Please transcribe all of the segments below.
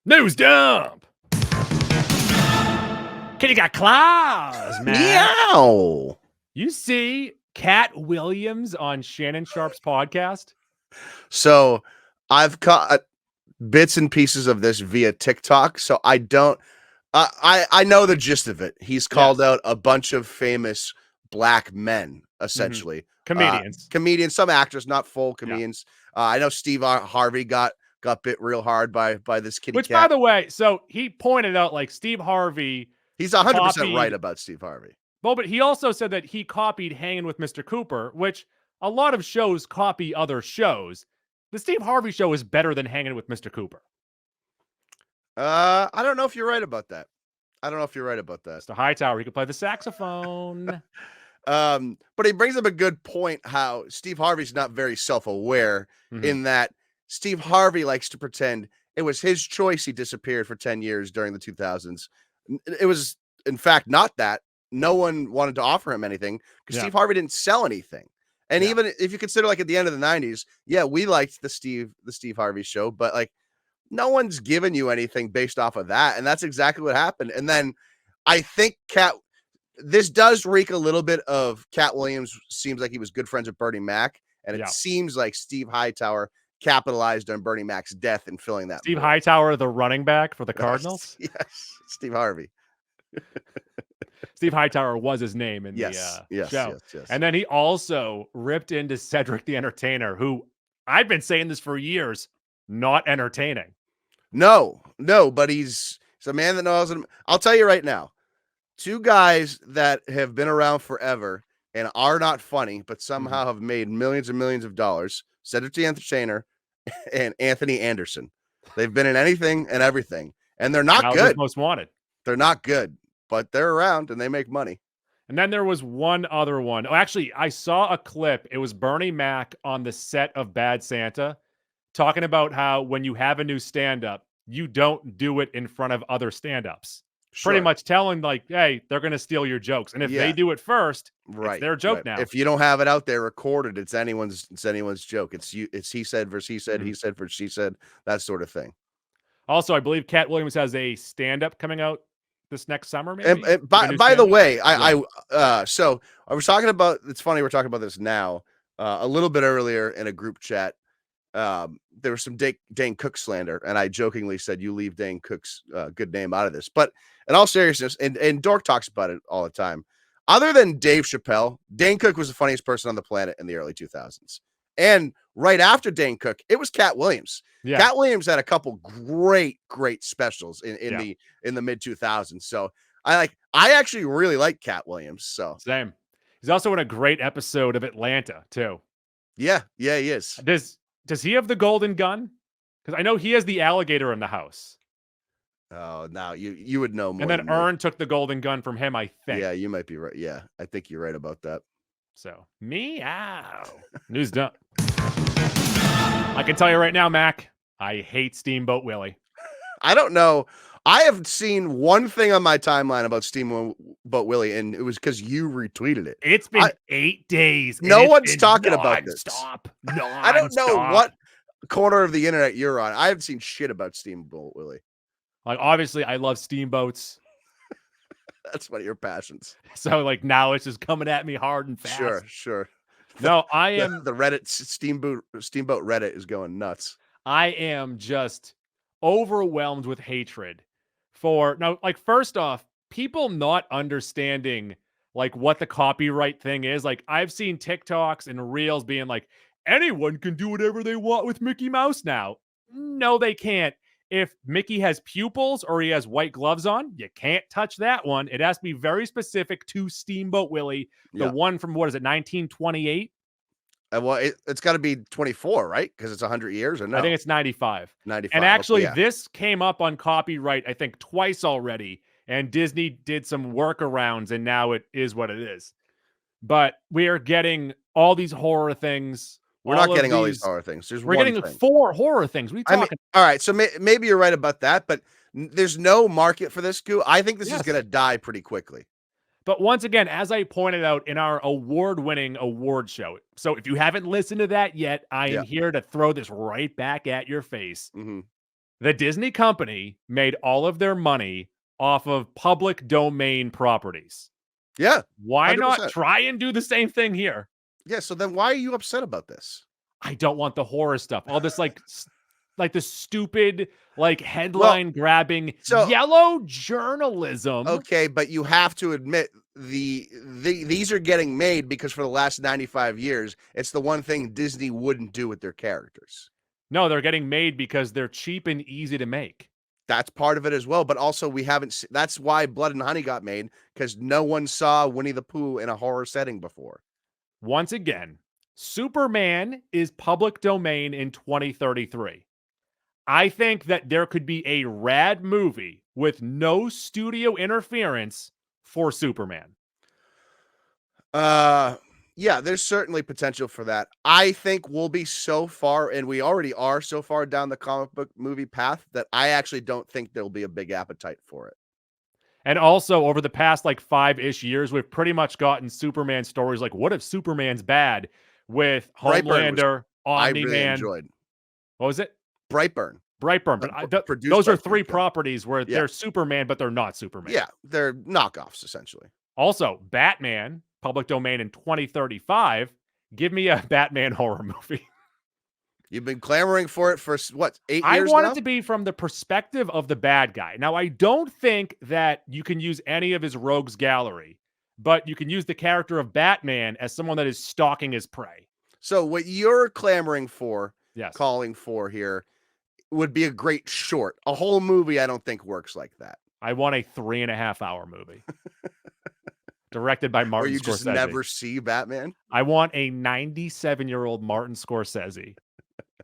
News dump. Kitty got claws, man. Meow. You see Katt Williams on Shannon Sharp's podcast? So I've caught bits and pieces of this via TikTok. So I don't, I know the gist of it. He's called out a bunch of famous black men, essentially. Comedians. Some actors, not full comedians. I know Steve Harvey got bit real hard by this kitty Which, cat. by the way, so he pointed out like Steve Harvey. He's 100% right about Steve Harvey. Well, but he also said that he copied Hanging with Mr. Cooper, which a lot of shows copy other shows. The Steve Harvey show is better than Hanging with Mr. Cooper. I don't know if you're right about that. Mr. Hightower, he could play the saxophone. But he brings up a good point how Steve Harvey's not very self-aware in that Steve Harvey likes to pretend it was his choice he disappeared for 10 years during the 2000s. It was, in fact, not that. No one wanted to offer him anything because Steve Harvey didn't sell anything. And even if you consider like at the end of the 90s, we liked the Steve Harvey show, but like no one's given you anything based off of that. And that's exactly what happened. And then I think this does reek a little bit of Katt Williams. Seems like he was good friends with Bernie Mac. And it seems like Steve Hightower capitalized on Bernie Mac's death and filling that. Steve Hightower, the running back for the Cardinals? Yes. Steve Harvey. Steve Hightower was his name in the show. Yes. And then he also ripped into Cedric the Entertainer, who I've been saying this for years, not entertaining. No, but he's a man that knows him. I'll tell you right now, two guys that have been around forever and are not funny, but somehow have made millions and millions of dollars, Cedric the Entertainer and Anthony Anderson. They've been in anything and everything, and they're not good. Most Wanted. They're not good, but they're around and they make money. And then there was one other one. Oh, actually, I saw a clip. It was Bernie Mac on the set of Bad Santa talking about how when you have a new stand-up, you don't do it in front of other stand-ups. Sure. Pretty much telling like, hey, they're going to steal your jokes. And if they do it first, it's their joke now. If you don't have it out there recorded, it's anyone's joke. It's he said versus he said, he said versus she said, that sort of thing. Also, I believe Katt Williams has a stand-up coming out this next summer, maybe. And by the way, so I was talking about, it's funny we're talking about this now. A little bit earlier in a group chat, there was some Dane Cook slander, and I jokingly said, you leave Dane Cook's good name out of this. But in all seriousness, and Dork talks about it all the time, other than Dave Chappelle, Dane Cook was the funniest person on the planet in the early 2000s. And right after Dane Cook, it was Katt Williams. Katt Williams had a couple great specials in the mid 2000s. So I actually really like Katt Williams. So same. He's also in a great episode of Atlanta too. Yeah, he is. Does he have the golden gun? Because I know he has the alligator in the house. Oh, now you would know more. And then Ern took the golden gun from him, I think. Yeah, you might be right. Yeah, I think you're right about that. So, meow. News done. I can tell you right now, Mac, I hate Steamboat Willie. I don't know. I have seen one thing on my timeline about Steamboat Willie, and it was because you retweeted it. It's been 8 days. No one's talking about this. Stop. I don't know what corner of the internet you're on. I haven't seen shit about Steamboat Willie. Like, obviously, I love steamboats. That's one of your passions. So, like, now it's just coming at me hard and fast. Sure. No, I am... The Reddit, Steamboat Reddit is going nuts. I am just overwhelmed with hatred for... Now, like, first off, people not understanding, like, what the copyright thing is. Like, I've seen TikToks and Reels being like, anyone can do whatever they want with Mickey Mouse now. No, they can't. If Mickey has pupils or he has white gloves on, you can't touch that one. It has to be very specific to Steamboat Willie. The one from, 1928? Well, it's got to be 24, right? Because it's 100 years, or no? I think it's 95. 95. And actually, this came up on copyright, I think, twice already. And Disney did some workarounds, and now it is what it is. But we are getting all these horror things. We're not getting all these horror things. We're getting 4 horror things. What are you talking? All right, so maybe you're right about that, but there's no market for this goo. I think this is going to die pretty quickly. But once again, as I pointed out in our award-winning award show, so if you haven't listened to that yet, I am here to throw this right back at your face. The Disney company made all of their money off of public domain properties. Yeah, Why not 100%. try and do the same thing here? Yeah, so then why are you upset about this? I don't want the horror stuff. All this like the stupid like Well, headline grabbing so yellow journalism. okay, but you have to admit these are getting made because for the last 95 years, it's the one thing Disney wouldn't do with their characters. No, they're getting made because they're cheap and easy to make. That's part of it as well, but also we haven't that's why Blood and Honey got made, because no one saw Winnie the Pooh in a horror setting before. Once again, Superman is public domain in 2033. I think that there could be a rad movie with no studio interference for Superman. Yeah, there's certainly potential for that. I think we'll be so far, and we already are so far down the comic book movie path that I actually don't think there'll be a big appetite for it. And also, over the past like 5-ish years, we've pretty much gotten Superman stories like, what if Superman's bad? With Homelander, I really Omni-Man. enjoyed. What was it? Brightburn. Brightburn. But Produced those by are 3 Kingpin. properties where Yeah. they're Superman, but they're not Superman. Yeah, they're knockoffs, essentially. Also, Batman, public domain in 2035. Give me a Batman horror movie. You've been clamoring for it for what, 8 I years want now? it to be from the perspective of the bad guy. Now, I don't think that you can use any of his rogues gallery, but you can use the character of Batman as someone that is stalking his prey. So what you're clamoring for, Yes. calling for here, would be a great short. A whole movie I don't think works like that. I want a 3.5-hour movie. Directed by Martin Where you Scorsese. just never see Batman? I want a 97-year-old Martin Scorsese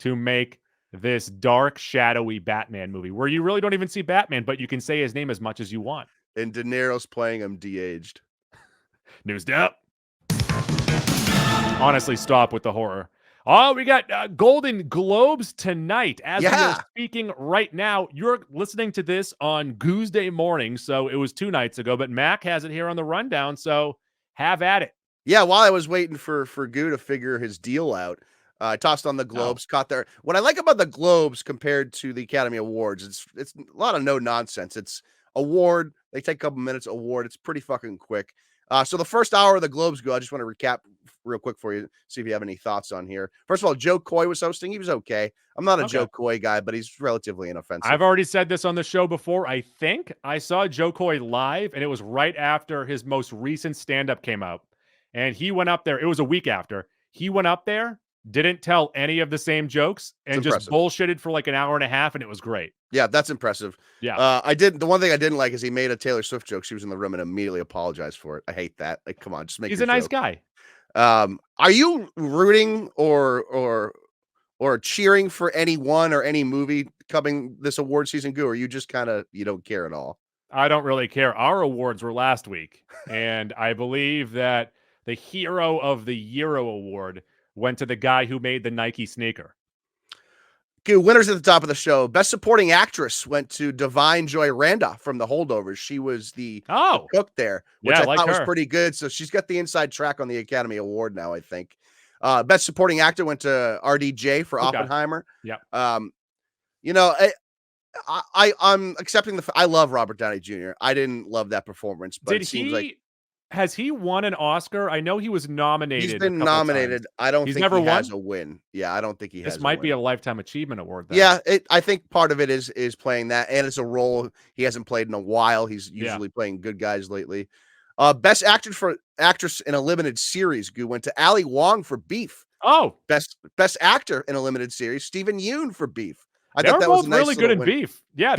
to make this dark, shadowy Batman movie where you really don't even see Batman, but you can say his name as much as you want. And De Niro's playing him de-aged. News up. Honestly, stop with the horror. Oh, we got Golden Globes tonight. As we are speaking right now, you're listening to this on Tuesday morning, so it was 2 nights ago, but Mac has it here on the rundown, so have at it. Yeah, while I was waiting for Goo to figure his deal out, I tossed on the Globes, caught there. What I like about the Globes compared to the Academy Awards, it's a lot of no nonsense. It's award, they take a couple minutes, award, it's pretty fucking quick. So the first hour of the Globes go, I just want to recap real quick for you, see if you have any thoughts on here. First of all, Joe Coy was hosting. He was okay. I'm not a Joe Coy guy, but he's relatively inoffensive. I've already said this on the show before. I think I saw Joe Coy live, and it was right after his most recent stand-up came out. And he went up there. It was a week after. He went up there, didn't tell any of the same jokes, and just bullshitted for like an hour and a half, and it was great. Yeah, that's impressive. Yeah. The one thing I didn't like is he made a Taylor Swift joke. She was in the room and immediately apologized for it. I hate that. Like, come on, just make. He's a nice guy. Are you rooting or cheering for anyone or any movie coming this award season, Goo? Or are you just kind of, you don't care at all? I don't really care. Our awards were last week, and I believe that the Hero of the Year award went to the guy who made the Nike sneaker. Okay, winners at the top of the show. Best Supporting Actress went to Divine Joy Randolph from The Holdovers. She was the cook there, which I thought was pretty good. So she's got the inside track on the Academy Award now, I think. Best Supporting Actor went to RDJ for Oppenheimer. Yeah. You know, I'm accepting I love Robert Downey Jr. I didn't love that performance, but it seems like. Has he won an Oscar? I know he was nominated. He's been nominated. I don't think never he has a win. Yeah, I don't think he has. This might be a Lifetime Achievement Award. Then. Yeah, I think part of it is playing that, and it's a role he hasn't played in a while. He's usually playing good guys lately. Best actress in a limited series, Goo, went to Ali Wong for Beef. Oh, best actor in a limited series, Stephen Yeun for Beef. I thought that was nice really good in Beef. Yeah,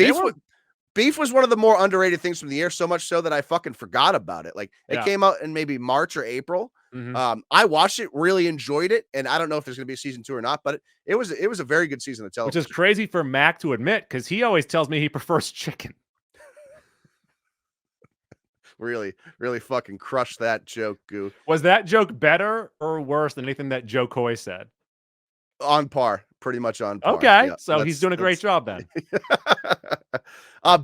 Beef was one of the more underrated things from the year, so much so that I fucking forgot about it. Like, it came out in maybe March or April. Mm-hmm. I watched it, really enjoyed it, and I don't know if there's going to be a season 2 or not, but it was a very good season of television. Which is crazy for Mac to admit, because he always tells me he prefers chicken. Really, really fucking crushed that joke, Goo. Was that joke better or worse than anything that Joe Coy said? On par. Pretty much on par. Okay, so he's doing a great job then.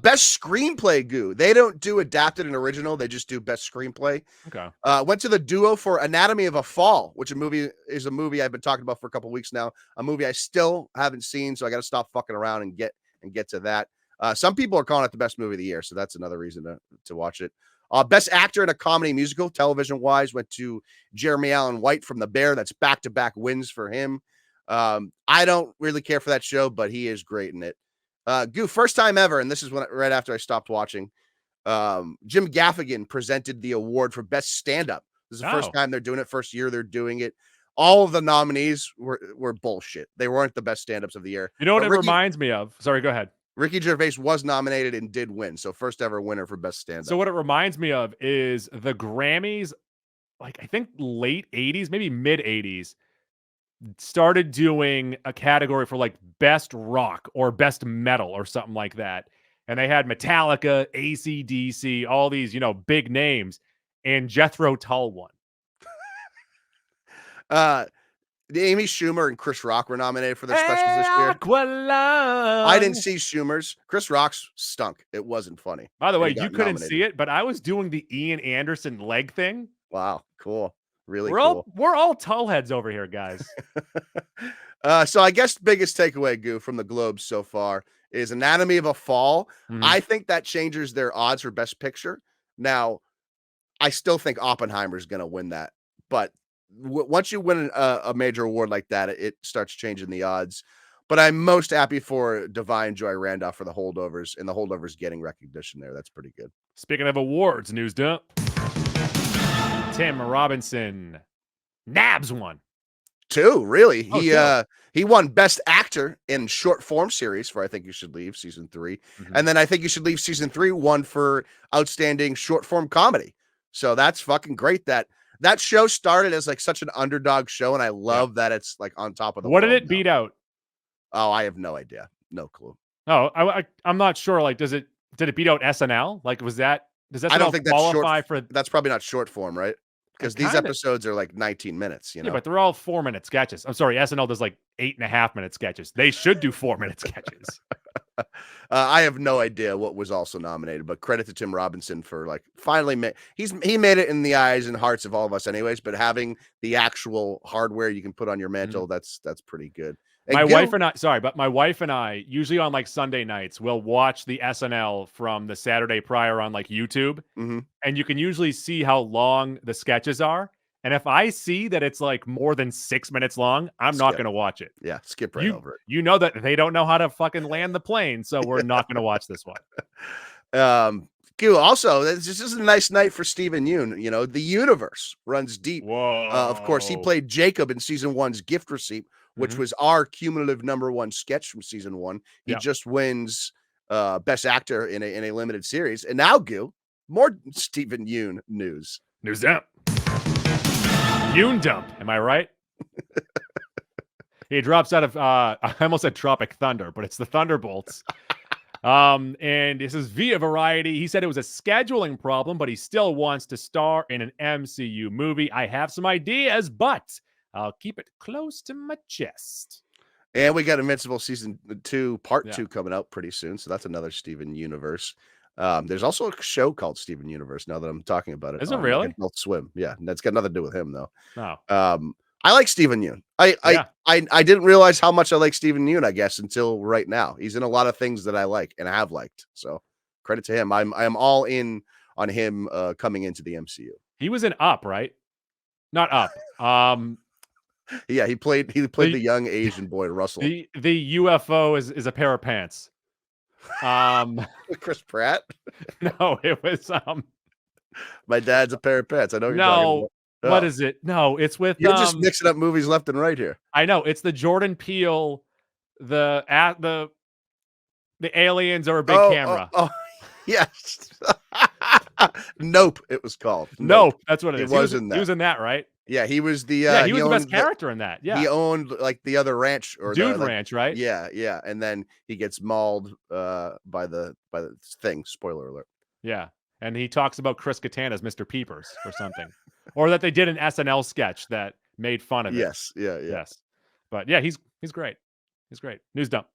Best screenplay, Goo. They don't do adapted and original. They just do best screenplay. Okay. Went to the duo for Anatomy of a Fall, which is a movie I've been talking about for a couple weeks now. A movie I still haven't seen, so I got to stop fucking around and get and get to that. Some people are calling it the best movie of the year, so that's another reason to watch it. Best actor in a comedy musical, television-wise, went to Jeremy Allen White from The Bear. That's back-to-back wins for him. I don't really care for that show, but he is great in it. First time ever, and this is right after I stopped watching, Jim Gaffigan presented the award for best stand-up. This is the first time they're doing it, first year they're doing it. All of the nominees were bullshit. They weren't the best stand-ups of the year. You know what it reminds me of? Sorry, go ahead. Ricky Gervais was nominated and did win. So first ever winner for best stand-up. So what it reminds me of is the Grammys, like I think late 80s, maybe mid 80s, started doing a category for like best rock or best metal or something like that. And they had Metallica, AC/DC, all these, big names, and Jethro Tull won. Amy Schumer and Chris Rock were nominated for their specials this year. I didn't see Schumer's. Chris Rock's stunk. It wasn't funny. By the way, you couldn't see it, but I was doing the Ian Anderson leg thing. Wow, cool. Really cool. We're all Tull heads over here, guys. So I guess biggest takeaway, from the Globes so far is Anatomy of a Fall. Mm-hmm. I think that changes their odds for Best Picture. Now, I still think Oppenheimer's going to win that, but once you win a major award like that, it starts changing the odds. But I'm most happy for Divine Joy Randolph for The Holdovers, and The Holdovers getting recognition there. That's pretty good. Speaking of awards, news dump. Tim Robinson. Nabs won. 2, really. He won Best Actor in Short Form Series for I Think You Should Leave, Season 3. Mm-hmm. And then I Think You Should Leave, Season 3 won for Outstanding Short Form Comedy. So that's fucking great that show started as like such an underdog show, and I love that it's like on top of the What did it beat out? Oh, I have no idea. No clue. Oh, I'm not sure. Like, did it beat out SNL? Like, does SNL I don't think qualify for that's probably not short form, right? Because these episodes are like 19 minutes, Yeah, but they're all 4-minute sketches. I'm sorry, SNL does like 8.5-minute sketches. They should do 4-minute sketches. I have no idea what was also nominated, but credit to Tim Robinson for like finally he made it in the eyes and hearts of all of us anyways, but having the actual hardware you can put on your mantle, that's pretty good. And my wife and I usually on like Sunday nights will watch the SNL from the Saturday prior on like YouTube, and you can usually see how long the sketches are. And if I see that it's like more than 6 minutes long, I'm not going to watch it. Yeah, skip right over it. You know that they don't know how to fucking land the plane, so we're not going to watch this one. Also, this is a nice night for Steven Yeun. The universe runs deep. Whoa. Of course, he played Jacob in Season 1's Gift Receipt, which was our cumulative #1 sketch from Season 1. He just wins Best Actor in a limited series. And now, more Steven Yeun news. News dump. Yeun dump. Am I right? He drops out of, I almost said Tropic Thunder, but it's the Thunderbolts. And this is via Variety. He said it was a scheduling problem, but he still wants to star in an MCU movie. I have some ideas, but I'll keep it close to my chest. And we got Invincible Season 2, Part 2 coming out pretty soon. So that's another Steven Universe. There's also a show called Steven Universe now that I'm talking about it. Is it really? Adult Swim. Yeah. That's got nothing to do with him, though. No. I like Steven Yeun. I didn't realize how much I like Steven Yeun, I guess, until right now. He's in a lot of things that I like and I have liked. So credit to him. I am all in on him coming into the MCU. He was in Up, right? Not Up. Yeah, he played the young Asian boy Russell. The UFO is a pair of pants. Chris Pratt? No, it was My Dad's a Pair of Pants. I know what you're talking about. Oh. What is it? No, it's with you're just mixing up movies left and right here. I know it's the Jordan Peele, the aliens are a big camera. Yes. Nope, it was called. Nope, that's what it is. He was in that. He was in that, right? Yeah, he was the he was the best character in that. Yeah, he owned like the other ranch or ranch, right? Yeah, and then he gets mauled by the thing. Spoiler alert. Yeah, and he talks about Chris Kattan as Mr. Peepers or something, or that they did an SNL sketch that made fun of it. Yes, yes. But yeah, he's great. He's great. News dump.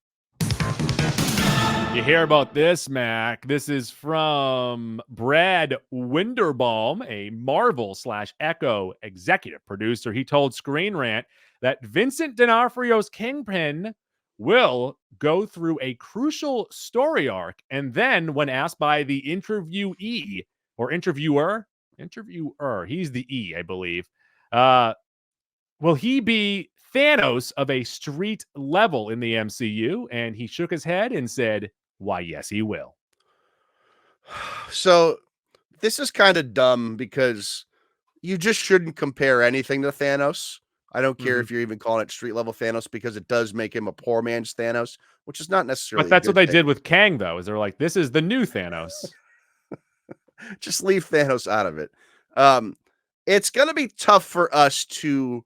You hear about this, Mac? This is from Brad Winderbaum, a Marvel/Echo executive producer. He told Screen Rant that Vincent D'Onofrio's Kingpin will go through a crucial story arc. And then, when asked by the interviewee or interviewer, he's the E, I believe. Will he be Thanos of a street level in the MCU? And he shook his head and said, why, yes, he will. So this is kind of dumb because you just shouldn't compare anything to Thanos. I don't care if you're even calling it street level Thanos because it does make him a poor man's Thanos, which is not necessarily But that's a what good they thing. did with Kang, though, is they're like, this is the new Thanos. Just leave Thanos out of it. It's going to be tough for us to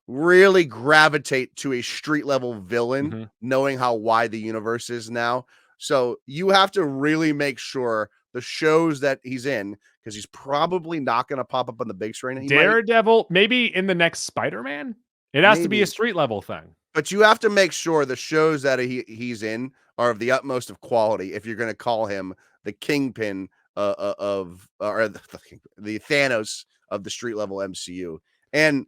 really gravitate to a street level villain, knowing how wide the universe is now. So you have to really make sure the shows that he's in, because he's probably not going to pop up on the big screen. Daredevil, maybe in the next Spider-Man? It has to be a street level thing. But you have to make sure the shows that he's in are of the utmost of quality if you're going to call him the Kingpin the Thanos of the street level MCU. And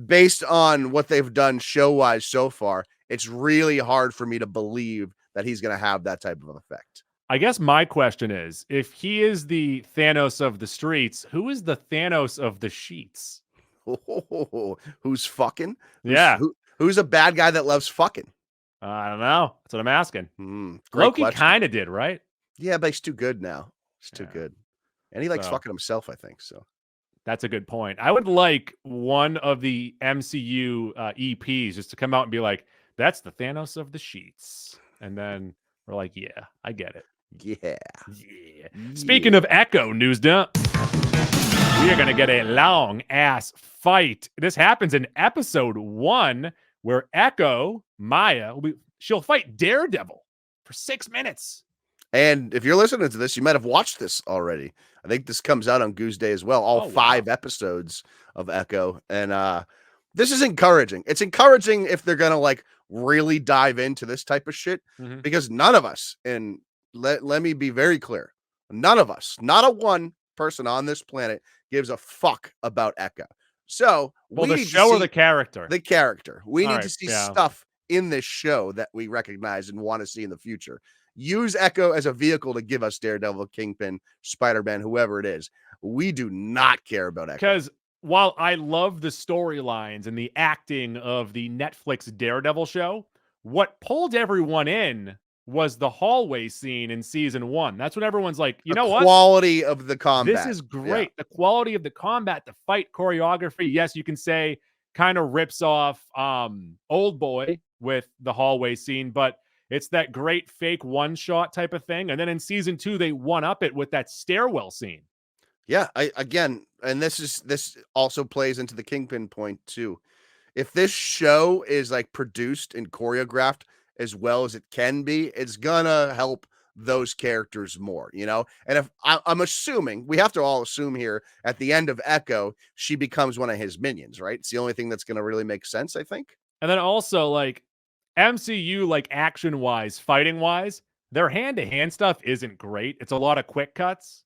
based on what they've done show wise so far, it's really hard for me to believe that he's going to have that type of effect. I guess my question is, if he is the Thanos of the streets, who is the Thanos of the sheets? Who's fucking? Yeah. Who's a bad guy that loves fucking? I don't know. That's what I'm asking. Loki kind of did, right? Yeah, but he's too good now. He's too good. And he likes fucking himself, I think. So that's a good point. I would like one of the MCU EPs just to come out and be like, that's the Thanos of the sheets. And then we're like, yeah, I get it. Yeah. Speaking of Echo news dump, we are going to get a long ass fight. This happens in episode 1 where Echo, Maya, she'll fight Daredevil for 6 minutes. And if you're listening to this, you might have watched this already. I think this comes out on Goose Day as well. All 5 episodes of Echo. And this is encouraging. It's encouraging if they're going to like really dive into this type of shit because none of us, and let me be very clear, none of us, not a one person on this planet gives a fuck about Echo. So the show or the character? The character. We need to see stuff in this show that we recognize and want to see in the future. Use Echo as a vehicle to give us Daredevil, Kingpin, Spider-Man, whoever it is. We do not care about Echo. Because while I love the storylines and the acting of the Netflix Daredevil show, what pulled everyone in was the hallway scene in season 1. That's when everyone's like, you know what? The quality of the combat. This is great. Yeah. The quality of the combat, the fight choreography. Yes, you can say kind of rips off Old Boy with the hallway scene, but it's that great fake one-shot type of thing. And then in season 2, they one-up it with that stairwell scene. Yeah, and this also plays into the Kingpin point too. If this show is like produced and choreographed as well as it can be, it's gonna help those characters more, you know? And if I'm assuming, we have to all assume here at the end of Echo, she becomes one of his minions, right? It's the only thing that's gonna really make sense, I think. And then also like MCU, like action-wise, fighting-wise, their hand-to-hand stuff isn't great. It's a lot of quick cuts.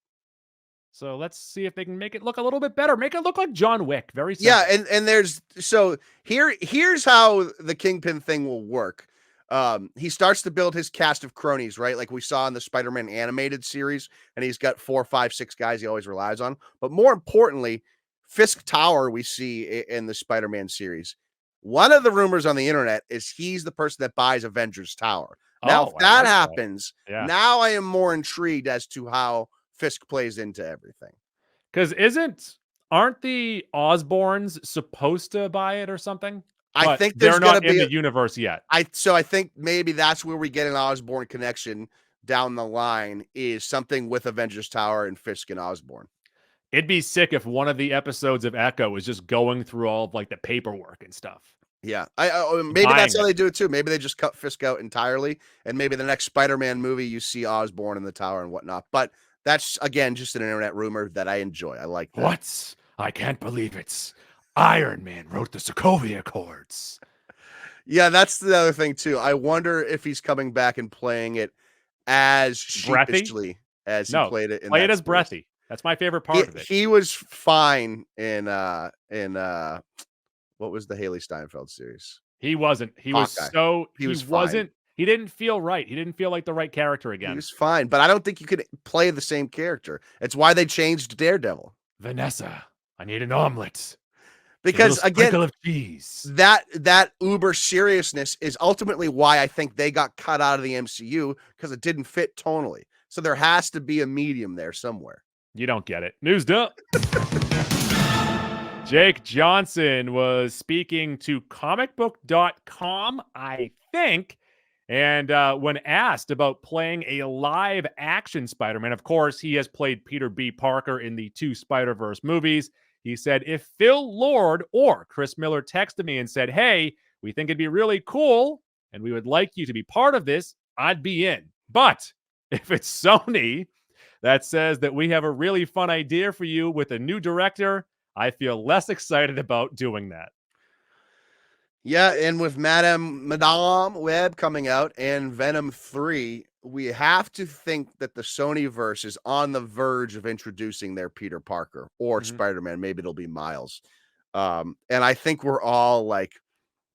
So let's see if they can make it look a little bit better. Make it look like John Wick. Very simple. Yeah, and there's here's how the Kingpin thing will work. He starts to build his cast of cronies, right? Like we saw in the Spider-Man animated series, and he's got 4, 5, 6 guys he always relies on. But more importantly, Fisk Tower we see in the Spider-Man series. One of the rumors on the internet is he's the person that buys Avengers Tower. Now, if that happens, now I am more intrigued as to how Fisk plays into everything. Because aren't the Osborns supposed to buy it or something? I think they're not in the universe yet. So I think maybe that's where we get an Osborn connection down the line, is something with Avengers Tower and Fisk and Osborn. It'd be sick if one of the episodes of Echo is just going through all of like the paperwork and stuff. Yeah, maybe that's how they do it too. Maybe they just cut Fisk out entirely, and maybe the next Spider-Man movie you see Osborn in the tower and whatnot. But that's again just an internet rumor that I enjoy. I like that. What? I can't believe it's Iron Man wrote the Sokovia Accords. Yeah, that's the other thing too. I wonder if he's coming back and playing it as sheepishly as he played it. Play it as breathy. That's my favorite part of it. He was fine in what was the Haley Steinfeld series? He wasn't. He Hawkeye. was so he wasn't. he didn't feel right. He didn't feel like the right character He again. was fine, but I don't think you could play the same character. It's why they changed Daredevil. Vanessa, I need an omelet. A little Because again, sprinkle of cheese. that uber seriousness is ultimately why I think they got cut out of the MCU, because it didn't fit tonally. So there has to be a medium there somewhere. You don't get it. News dump. Jake Johnson was speaking to comicbook.com, I think. And when asked about playing a live action Spider-Man, of course, he has played Peter B. Parker in the 2 Spider-Verse movies. He said, if Phil Lord or Chris Miller texted me and said, hey, we think it'd be really cool and we would like you to be part of this, I'd be in. But if it's Sony that says that we have a really fun idea for you with a new director, I feel less excited about doing that. Yeah, and with Madame Web coming out and Venom 3, we have to think that the Sonyverse is on the verge of introducing their Peter Parker or Spider-Man. Maybe it'll be Miles. And I think we're all like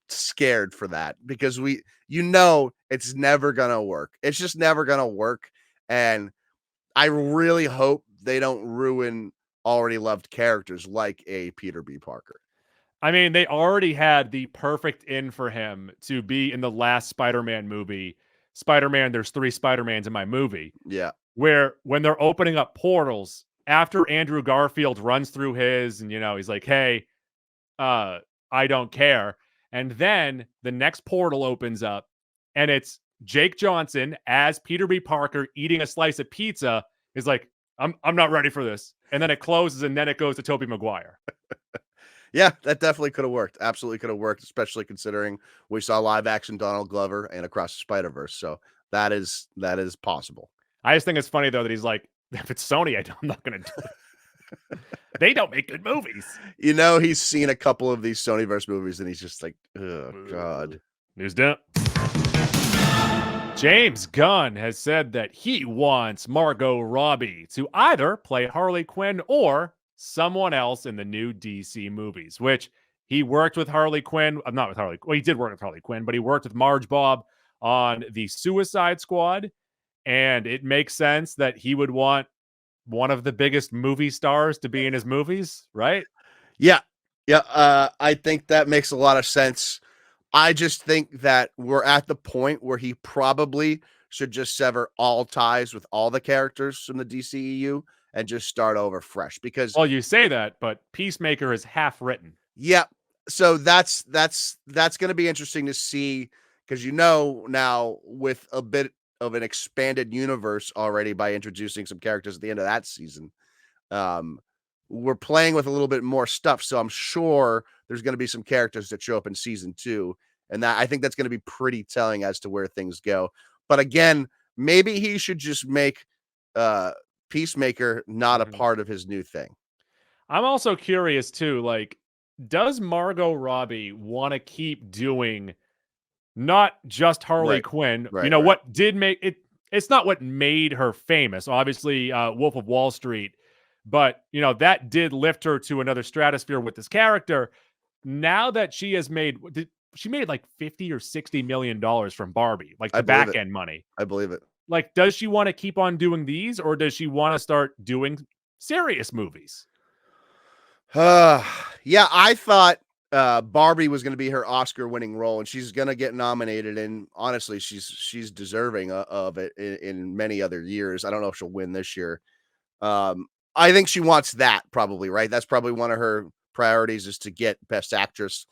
scared for that, because it's never gonna work. It's just never gonna work. And I really hope they don't ruin already loved characters like a Peter B. Parker. I mean, they already had the perfect in for him to be in the last Spider-Man movie. Spider-Man, there's 3 Spider-Mans in my movie. Yeah. Where when they're opening up portals, after Andrew Garfield runs through his and, he's like, hey, I don't care. And then the next portal opens up and it's Jake Johnson as Peter B. Parker eating a slice of pizza. Is like, I'm not ready for this. And then it closes and then it goes to Tobey Maguire. Yeah, that definitely could have worked. Absolutely could have worked, especially considering we saw live action Donald Glover and Across the Spider-Verse. So that is possible. I just think it's funny though that he's like, if it's Sony, I'm not going to do it. They don't make good movies. He's seen a couple of these Sonyverse movies and he's just like, oh God. News dump. James Gunn has said that he wants Margot Robbie to either play Harley Quinn or someone else in the new DC movies, which he worked with Harley Quinn. Not with Harley. Well, he did work with Harley Quinn, but he worked with Marge Bob on the Suicide Squad. And it makes sense that he would want one of the biggest movie stars to be in his movies, right? Yeah. Yeah. I think that makes a lot of sense. I just think that we're at the point where he probably should just sever all ties with all the characters from the DCEU and just start over fresh, because well, you say that, but Peacemaker is half written. Yeah. So that's going to be interesting to see, because now with a bit of an expanded universe already by introducing some characters at the end of that season, we're playing with a little bit more stuff. So I'm sure there's going to be some characters that show up in season 2, and that I think that's going to be pretty telling as to where things go. But again, maybe he should just make Peacemaker not a part of his new thing. I'm also curious too, like, does Margot Robbie want to keep doing not just Harley Quinn? What did make it? It's not what made her famous. Obviously, Wolf of Wall Street, but that did lift her to another stratosphere with this character. Now that she has made, she made like $50 or $60 million from Barbie, like the back end money. I believe it. Like, does she want to keep on doing these, or does she want to start doing serious movies? Yeah, I thought Barbie was going to be her Oscar-winning role, and she's going to get nominated. And honestly, she's deserving of it in many other years. I don't know if she'll win this year. I think she wants that probably, right? That's probably one of her priorities, is to get Best Actress.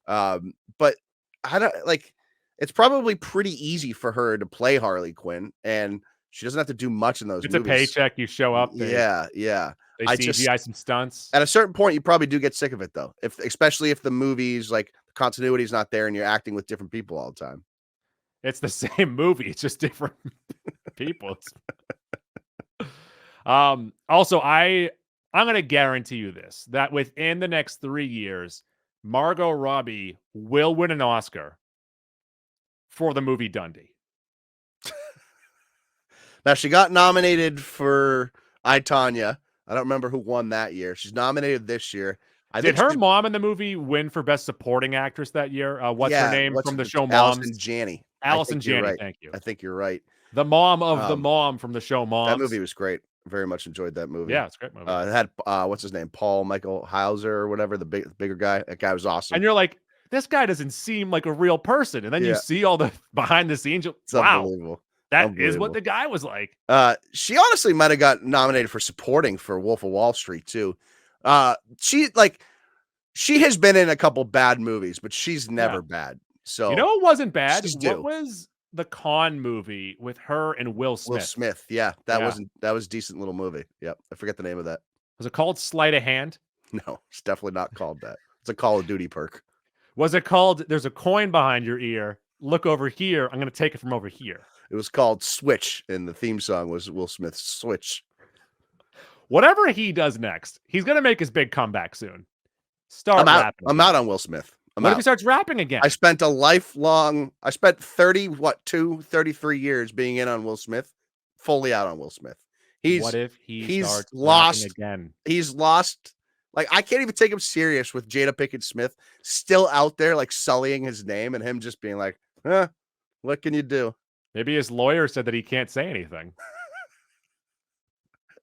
But I don't like. It's probably pretty easy for her to play Harley Quinn, and she doesn't have to do much in those movies. It's a paycheck. You show up. Yeah. They CGI some stunts. At a certain point, you probably do get sick of it, though. Especially if the movies, like, the continuity is not there and you're acting with different people all the time. It's the same movie. It's just different people. Also, I'm going to guarantee you this, that within the next 3 years, Margot Robbie will win an Oscar for the movie Dundee. Now, she got nominated for I, Tonya. I don't remember who won that year. She's nominated this year. Did her mom in the movie win for Best Supporting Actress that year? What's her name from the show Moms? Allison Janney. Allison you're Janney, right. thank you. I think you're right. The mom of the mom from the show Moms. That movie was great. Very much enjoyed that movie. Yeah, it's a great movie. It had what's his name? Paul Michael Hauser or whatever, the bigger guy. That guy was awesome. And you're like, this guy doesn't seem like a real person. And then you see all the behind the scenes. It's wow, unbelievable. that is what the guy was like. She honestly might have got nominated for supporting for Wolf of Wall Street too. She has been in a couple bad movies, but she's never bad. So you know, it wasn't bad. She's What due. was the Con movie with her and Will Smith? Will Smith, that was a decent little movie. Yep, I forget the name of that. Was it called Sleight of Hand? No, it's definitely not called that. It's a Call of Duty perk. Was it called There's a Coin Behind Your Ear? Look over here. I'm going to take it from over here. It was called Switch, and the theme song was Will Smith's Switch. Whatever he does next, he's going to make his big comeback soon. I'm out on Will Smith. What if he starts rapping again? I spent 33 years being in on Will Smith, fully out on Will Smith. What if he's lost again? He's lost. Like, I can't even take him serious with Jada Pinkett Smith still out there, like sullying his name and him just being like, what can you do? Maybe his lawyer said that he can't say anything.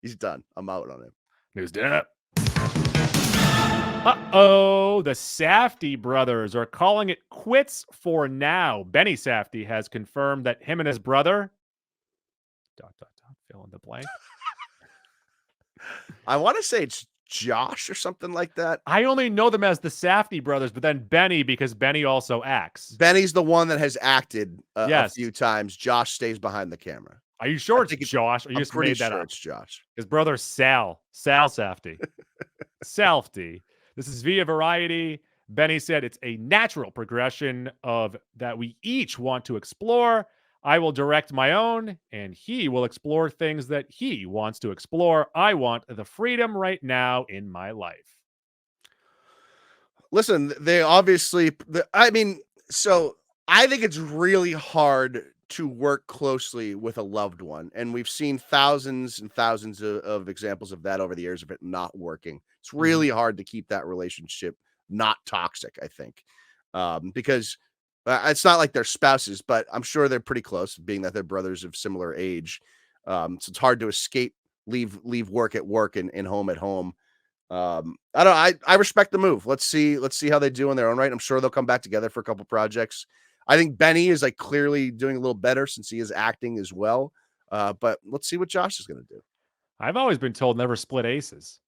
He's done. I'm out on him. News up. Uh-oh, the Safdie brothers are calling it quits for now. Benny Safdie has confirmed that him and his brother... ... fill in the blank. I want to say it's Josh or something like that. I only know them as the Safdie brothers, but then Benny, because Benny also acts. Benny's the one that has acted a few times. Josh stays behind the camera. Are you sure it's Josh? Or you just made that sure up? It's Josh. His brother Sal Safdie. Safdie. This is via Variety. Benny said it's a natural progression of that we each want to explore. I will direct my own, and he will explore things that he wants to explore. I want the freedom right now in my life. Listen, they obviously, I think it's really hard to work closely with a loved one. And we've seen thousands and thousands of examples of that over the years of it not working. It's really hard to keep that relationship not toxic, I think, because it's not like they're spouses, but I'm sure they're pretty close, being that they're brothers of similar age. So it's hard to escape, leave work at work and home at home. I respect the move. Let's see how they do in their own right. I'm sure they'll come back together for a couple projects. I think Benny is like clearly doing a little better since he is acting as well. But let's see what Josh is going to do. I've always been told never split aces.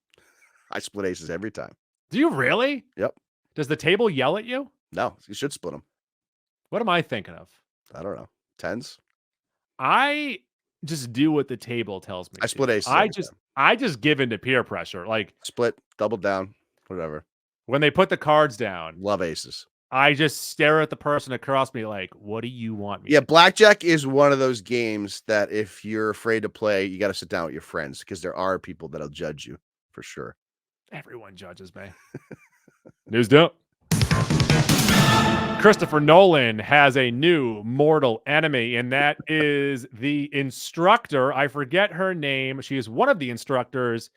I split aces every time. Do you really? Yep. Does the table yell at you? No, you should split them. What am I thinking of? I don't know. Tens. I just do what the table tells me. I split aces. I just give in to peer pressure. Like split, double down, whatever. When they put the cards down, love aces. I just stare at the person across me like, what do you want me to do? Blackjack is one of those games that if you're afraid to play, you got to sit down with your friends because there are people that'll judge you for sure. Everyone judges me. News dump. Christopher Nolan has a new mortal enemy, and that is the instructor. I forget her name. She is one of the instructors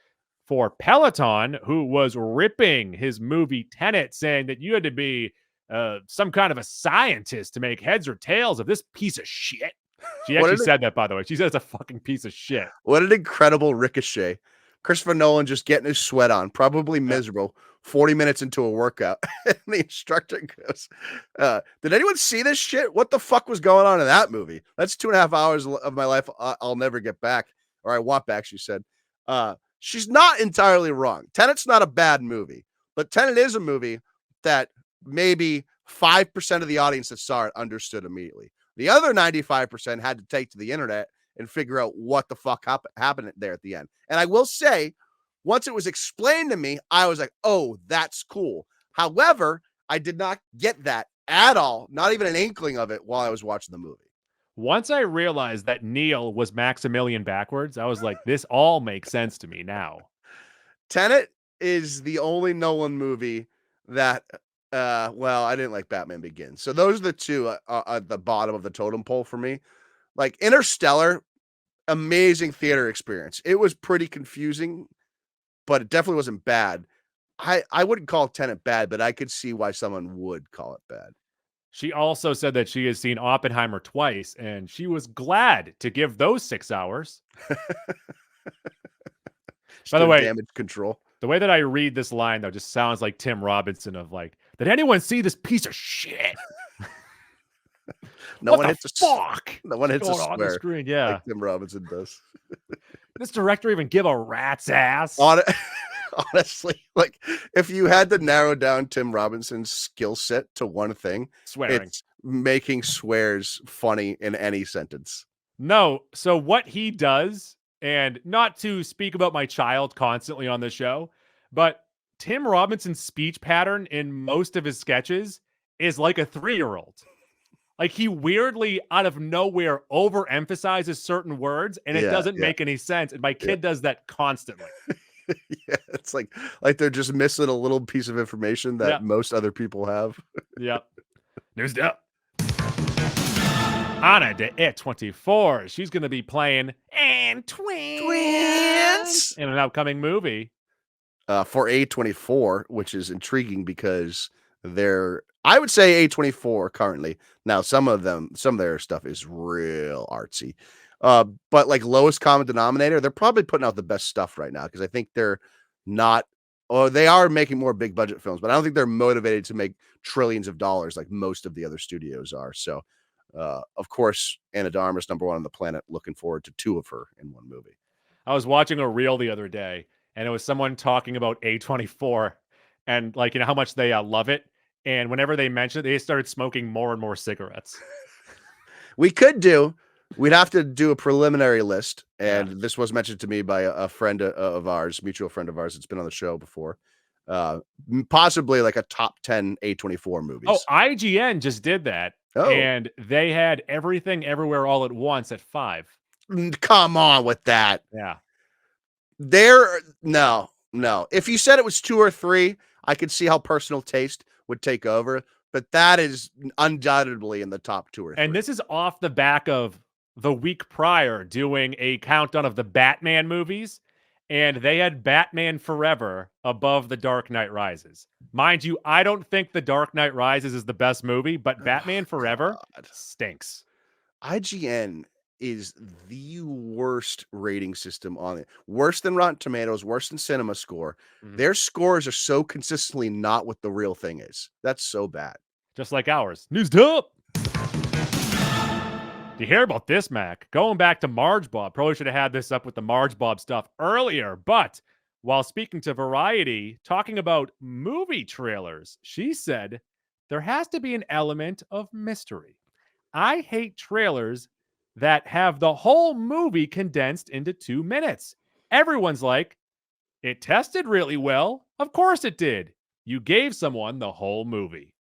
for Peloton, who was ripping his movie Tenet, saying that you had to be some kind of a scientist to make heads or tails of this piece of shit. She actually said that, by the way. She said it's a fucking piece of shit. What an incredible ricochet. Christopher Nolan just getting his sweat on, probably miserable, 40 minutes into a workout. And the instructor goes, did anyone see this shit? What the fuck was going on in that movie? That's 2.5 hours of my life I'll never get back, or I want back, she said. She's not entirely wrong. Tenet's not a bad movie, but Tenet is a movie that maybe 5% of the audience that saw it understood immediately. The other 95% had to take to the internet and figure out what the fuck happened there at the end. And I will say, once it was explained to me, I was like, oh, that's cool. However, I did not get that at all, not even an inkling of it while I was watching the movie. Once I realized that Neil was Maximilian backwards, I was like, this all makes sense to me now. Tenet is the only Nolan movie that, I didn't like Batman Begins. So those are the two at the bottom of the totem pole for me. Like Interstellar, amazing theater experience. It was pretty confusing, but it definitely wasn't bad. I wouldn't call Tenet bad, but I could see why someone would call it bad. She also said that she has seen Oppenheimer twice, and she was glad to give those 6 hours. Just By the do way, damage control. the way that I read this line, though, just sounds like Tim Robinson of like, did anyone see this piece of shit? No What one the hits a fuck? no one hits a Going on the square screen, yeah. like Tim Robinson does. This director even give a rat's ass? Honestly, like if you had to narrow down Tim Robinson's skill set to one thing, Swearing. it's making swears funny in any sentence. No. So what he does, and not to speak about my child constantly on the show, but Tim Robinson's speech pattern in most of his sketches is like a 3-year-old. Like he weirdly out of nowhere overemphasizes certain words and it Yeah, doesn't yeah, make any sense. And my yeah. kid does that constantly. Yeah, it's like they're just missing a little piece of information that Yep. most other people have. Yep. News up. Anna de E24. She's going to be playing and twins in an upcoming movie. For A24, which is intriguing because I would say A24 currently. Now, some of their stuff is real artsy. But like lowest common denominator, they're probably putting out the best stuff right now because I think they're not, or they are making more big budget films, but I don't think they're motivated to make trillions of dollars like most of the other studios are. So, of course, Anna de Armas, #1 on the planet. Looking forward to 2 of her in one movie. I was watching a reel the other day, and it was someone talking about A24 and like, how much they love it. And whenever they mentioned it, they started smoking more and more cigarettes. We'd have to do a preliminary list. And this was mentioned to me by a friend of ours, mutual friend of ours that's been on the show before. Possibly like a top 10 A24 movies. Oh, IGN just did that. Oh. And they had Everything Everywhere All at Once at 5. Come on with that. Yeah. No. If you said it was 2 or 3, I could see how personal taste would take over, but that is undoubtedly in the top 2 or 3. And this is off the back of the week prior doing a countdown of the Batman movies, and they had Batman Forever above The Dark Knight Rises. Mind you, I don't think The Dark Knight Rises is the best movie, but Batman Forever stinks. IGN is the worst rating system on it. Worse than Rotten Tomatoes, worse than Cinema Score. Mhm. Their scores are so consistently not what the real thing is. That's so bad. Just like ours. News up. Do you hear about this, Mac? Going back to Marge Bob. Probably should have had this up with the Marge Bob stuff earlier. But while speaking to Variety, talking about movie trailers, she said there has to be an element of mystery. I hate trailers that have the whole movie condensed into 2 minutes. Everyone's like, it tested really well. Of course it did. You gave someone the whole movie.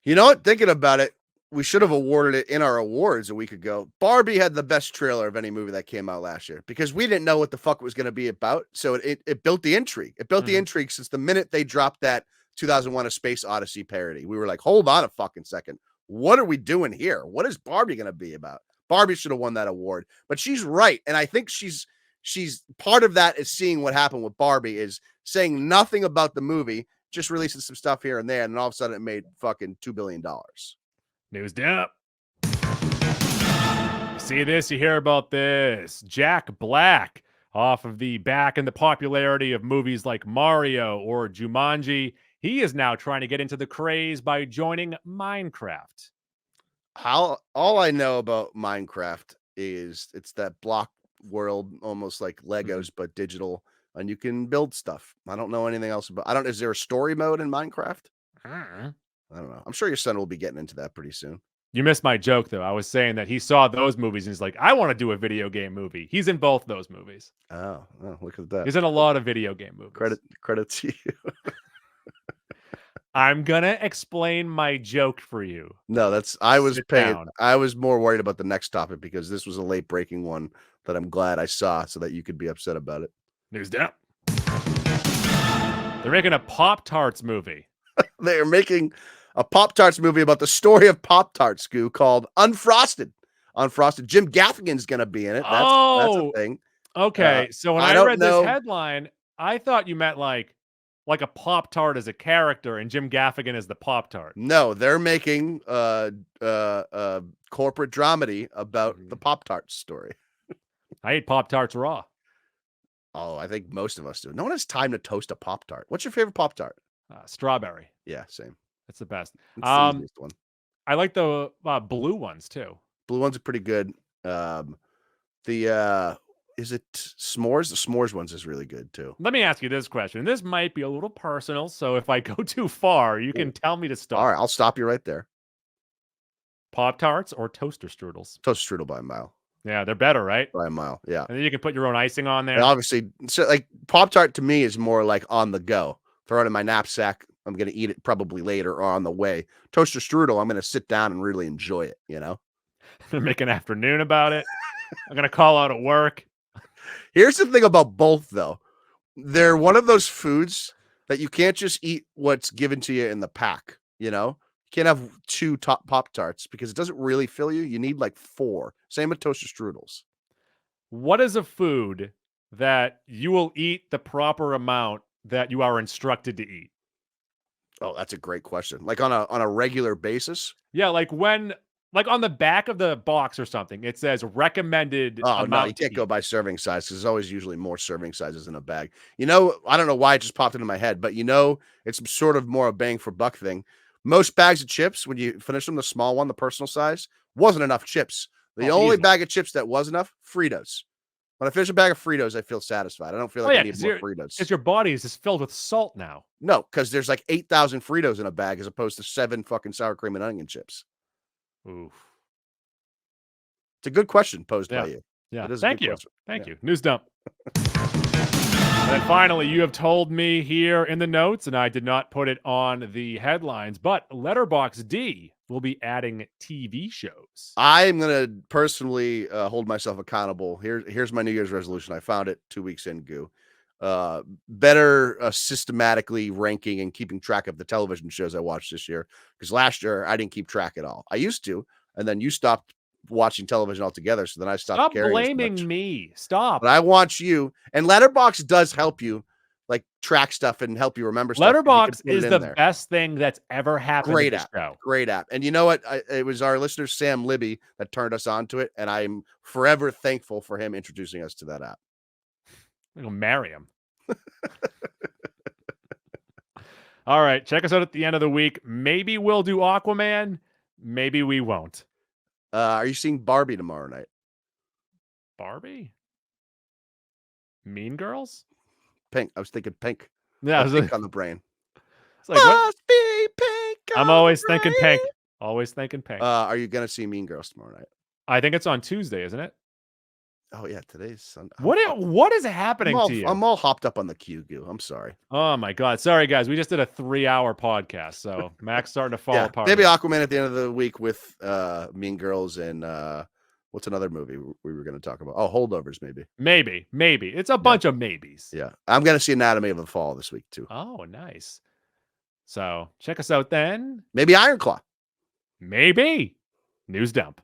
You know what? Thinking about it, we should have awarded it in our awards a week ago. Barbie had the best trailer of any movie that came out last year because we didn't know what the fuck it was going to be about. So it built the intrigue. It built the intrigue since the minute they dropped that 2001 A Space Odyssey parody. We were like, hold on a fucking second. What are we doing here? What is Barbie going to be about? Barbie should have won that award, but she's right. And I think she's part of that is seeing what happened with Barbie is saying nothing about the movie, just releasing some stuff here and there. And all of a sudden it made fucking $2 billion. News up. See this, you hear about this. Jack Black, off of the back and the popularity of movies like Mario or Jumanji, he is now trying to get into the craze by joining Minecraft. All I know about Minecraft is it's that block world, almost like Legos, but digital, and you can build stuff. I don't know anything else about. Is there a story mode in Minecraft? I don't know. I'm sure your son will be getting into that pretty soon. You missed my joke, though. I was saying that he saw those movies and he's like, I want to do a video game movie. He's in both those movies. Oh, look at that. He's in a lot of video game movies. Credit to you. I'm going to explain my joke for you. No, I was more worried about the next topic because this was a late breaking one that I'm glad I saw so that you could be upset about it. News down. They're making a Pop-Tarts movie. They are making a Pop-Tarts movie about the story of Pop-Tarts, Scoo, called Unfrosted. Jim Gaffigan's going to be in it. That's a thing. Okay. So when I read this headline, I thought you meant like like a Pop-Tart as a character and Jim Gaffigan as the Pop-Tart. No, they're making corporate dramedy about the Pop-Tart story. I ate Pop-Tarts raw. Oh, I think most of us do. No one has time to toast a Pop-Tart. What's your favorite Pop-Tart? Strawberry. Yeah, same. That's the best. It's the easiest one. I like the blue ones too. Blue ones are pretty good. Is it s'mores? The s'mores ones is really good too. Let me ask you this question. This might be a little personal, so if I go too far, you can tell me to stop. All right, I'll stop you right there. Pop-Tarts or toaster strudels? Toaster strudel by a mile. Yeah, they're better, right? By a mile, yeah. And then you can put your own icing on there. And obviously, so like Pop-Tart to me is more like on the go. Throw it in my knapsack. I'm going to eat it probably later or on the way. Toaster strudel, I'm going to sit down and really enjoy it, you know? Make an afternoon about it. I'm going to call out at work. Here's the thing about both, though. They're one of those foods that you can't just eat what's given to you in the pack, you know? You can't have 2 top Pop-Tarts because it doesn't really fill you. You need like 4. Same with toaster strudels. What is a food that you will eat the proper amount that you are instructed to eat? Oh, that's a great question. Like on a regular basis? Yeah, like when on the back of the box or something, it says recommended Oh, amount. no, you can't go by serving size because there's always usually more serving sizes in a bag. You know, I don't know why it just popped into my head, but you know, it's sort of more a bang for buck thing. Most bags of chips, when you finish them, the small one, the personal size, wasn't enough chips. The only bag of chips that was enough, Fritos. When I finish a bag of Fritos, I feel satisfied. I don't feel like I need more Fritos. Because your body is just filled with salt now. No, because there's like 8,000 Fritos in a bag as opposed to 7 fucking sour cream and onion chips. Oof. It's a good question posed by you. Yeah. It is Thank you. Question. Thank you. News dump. And then finally, you have told me here in the notes, and I did not put it on the headlines, but Letterboxd will be adding TV shows. I'm going to personally hold myself accountable. Here's my New Year's resolution. I found it 2 weeks in, Goo. Better systematically ranking and keeping track of the television shows I watched this year. Because last year, I didn't keep track at all. I used to, and then you stopped watching television altogether. So then I stopped caring. Stop blaming me. Stop. But I want you, and Letterboxd does help you like track stuff and help you remember stuff. Letterboxd is the best thing that's ever happened. Great to app. Show. Great app. And you know what? It was our listener, Sam Libby, that turned us on to it. And I'm forever thankful for him introducing us to that app. I'm going to marry him. All right. Check us out at the end of the week. Maybe we'll do Aquaman. Maybe we won't. Are you seeing Barbie tomorrow night? Barbie? Mean Girls? Pink. I was thinking Pink. Yeah, Pink on the brain. It's like, Must be Pink. I'm always thinking Pink. Always thinking Pink. Are you going to see Mean Girls tomorrow night? I think it's on Tuesday, isn't it? Oh, yeah. Today's Sunday. What is happening to you? I'm all hopped up on the queue, Goo. I'm sorry. Oh, my God. Sorry, guys. We just did a 3-hour podcast, so Mac's starting to fall apart. Maybe Aquaman at the end of the week with Mean Girls and what's another movie we were going to talk about? Oh, Holdovers, maybe. Maybe. It's a bunch of maybes. Yeah. I'm going to see Anatomy of the Fall this week, too. Oh, nice. So check us out then. Maybe Ironclaw. Maybe. News dump.